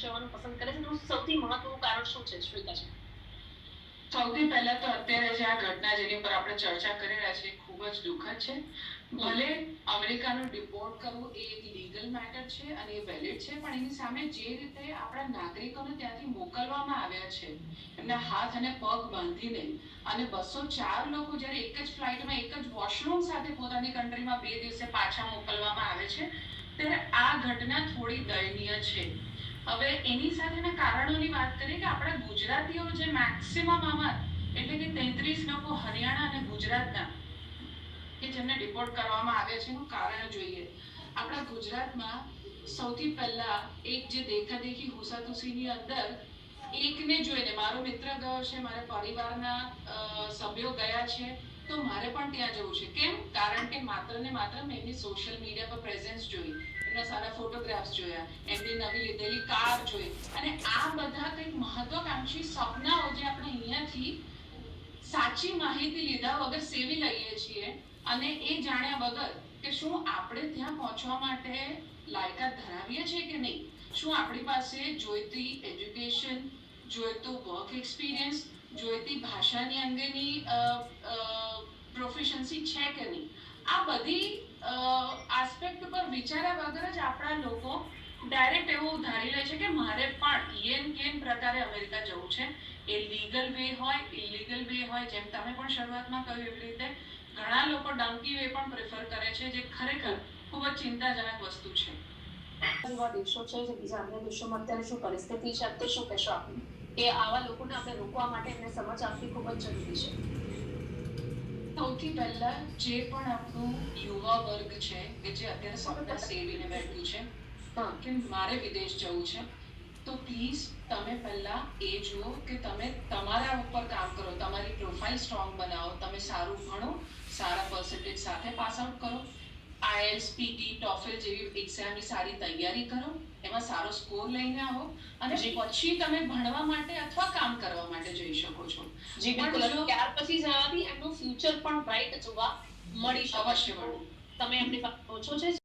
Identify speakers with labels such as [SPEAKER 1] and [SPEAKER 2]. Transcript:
[SPEAKER 1] જવાનું પસંદ કરે છે? એનું સૌથી મહત્વનું કારણ શું છે, શ્વેતાજી?
[SPEAKER 2] સૌથી પહેલા તો અત્યારે જે આ ઘટના જેની પર આપણે ચર્ચા કરી રહ્યા છીએ ખૂબ જ દુઃખદ છે. ભલે અમેરિકાનું ડિપોર્ટ કરવું એ એક લીગલ મેટર છે અને એ વેલિડ છે, પણ એની સામે જે રીતે આપણા નાગરિકોને ત્યાંથી મોકલવામાં આવ્યા છે, એમના હાથ અને પગ બાંધીને, અને 204 લોકો જ્યારે એક જ ફ્લાઇટમાં એક જ વોશરૂમ સાથે પોતાની કન્ટ્રીમાં 2 દિવસે પાછા મોકલવામાં આવે છે, ત્યારે આ ઘટના થોડી દયનીય છે. હવે એની સાથેના કારણોની વાત કરીએ કે આપણા ગુજરાતીઓ જે મેક્સિમમ આમાં એટલે કે 33 લોકો હરિયાણા અને ગુજરાતના કે જેમને ડિપોર્ટ કરવામાં આવ્યા છે એનું કારણ જોઈએ. આપણા ગુજરાતમાં સૌથી પહેલા એક જે દેખાદેખી હુસાતુસીની અંદર એકને જોઈને મારો મિત્ર ગયો છે, મારા પરિવારના સભ્યો ગયા છે, તો મારે પણ ત્યાં જવું છે. કેમ? કારણ કે માત્ર ને માત્ર મેં એમની સોશિયલ મીડિયા પર પ્રેઝન્સ જોઈ, એમના સારા ફોટોગ્રાફ્સ જોયા, એમની નવી લીધેલી કાર જોઈ, અને આ બધા કંઈક મહત્વાકાંક્ષી સપનાઓ જે આપણે અહીંયાથી સાચી માહિતી લીધા વગર સેવી લઈએ છીએ, અને એ જાણ્યા વગર કે શું આપણે ત્યાં પહોંચવા માટે લાયકાત ધરાવીએ છીએ કે નહીં, શું આપણી પાસે જોઈતી એજ્યુકેશન, જોઈતું વર્ક એક્સપિરિયન્સ, જોઈતી ભાષાની અંગેની પ્રોફિશન્સી છે કે નહીં. આ બધી આસ્પેક્ટ પર વિચાર્યા વગર જ આપણા લોકો ડાયરેક્ટ એવું ધારી લે છે કે મારે પણ યેન કેન પ્રકારે અમેરિકા જવું છે. એ લીગલ વે હોય, ઇલીગલ વે હોય, જેમ તમે પણ શરૂઆતમાં કહ્યું એવી રીતે ઘણા લોકો ડંકી વે પણ પ્રેફર કરે છે, જે ખરેખર ખૂબ જ ચિંતાજનક વસ્તુ છે.
[SPEAKER 1] એવા દેશો છે જે બીજા અન્ય દેશોમાં અત્યારે શું પરિસ્થિતિ છે, તે શું કહેશો આપણે કે આવા લોકોને આપણે રોકવા માટે એમને સમજ આપવી ખૂબ જ જરૂરી છે?
[SPEAKER 2] સૌથી પહેલા જે પણ આપણું યુવા વર્ગ છે કે જે અત્યારે સપના સેવીને બેઠું છે કે મારે વિદેશ જવું છે, તો પ્લીઝ તમે પહેલા એ જુઓ કે તમે તમારા ઉપર કામ કરો, તમારી પ્રોફાઇલ સ્ટ્રોંગ બનાવો, તમે સારું ભણો, સારા પર્સન્ટેજ સાથે પાસ આઉટ કરો, આઈએલ્સ, પીટી, ટોફેલ જેવી એક્ઝામની સારી તૈયારી કરો, એમાં સારો સ્કોર લઈને આવો, અને પછી તમે ભણવા માટે અથવા કામ કરવા માટે જઈ શકો છો.
[SPEAKER 1] જી બિલકુલ. ત્યાર પછી જવાથી એમનું ફ્યુચર પણ બ્રાઇટ જોવા મળી શકે.
[SPEAKER 2] અવશ્ય મળે.
[SPEAKER 1] તમે એમની વાત પૂછો છે?